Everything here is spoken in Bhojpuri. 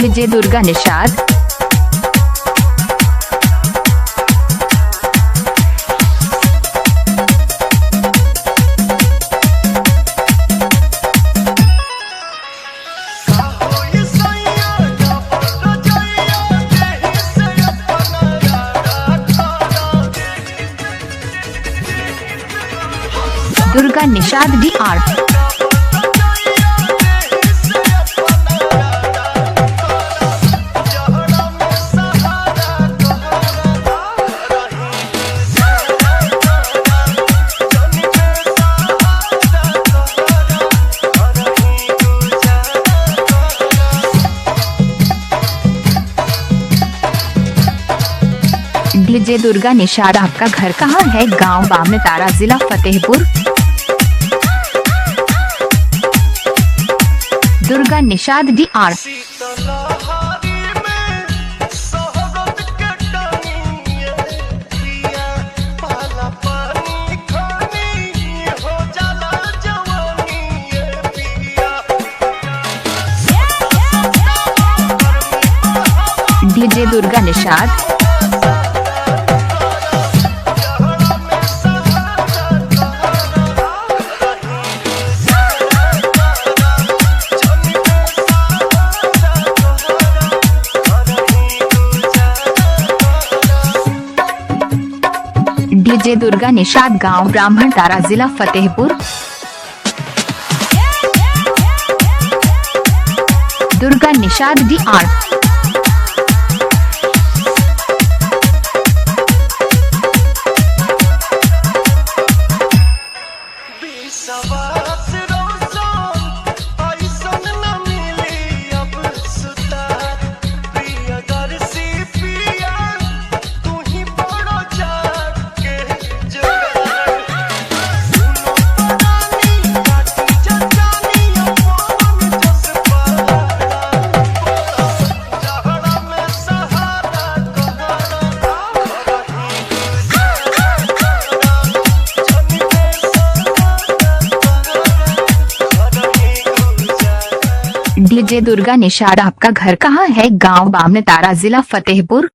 DJ Durga Nishad. Durga Nishad DR। DJ Durga Nishad. आपका घर कहाँ है? गांव बामनतारा, जिला Fatehpur. Durga Nishad DR। DJ Durga Nishad. DJ Durga Nishad. गांव ब्राह्मणतारा, जिला फतेहपुर। दुर्गा निषाद DR। डीजे दुर्गा निषाद। आपका घर कहाँ है? गांव बामनतारा, जिला फतेहपुर।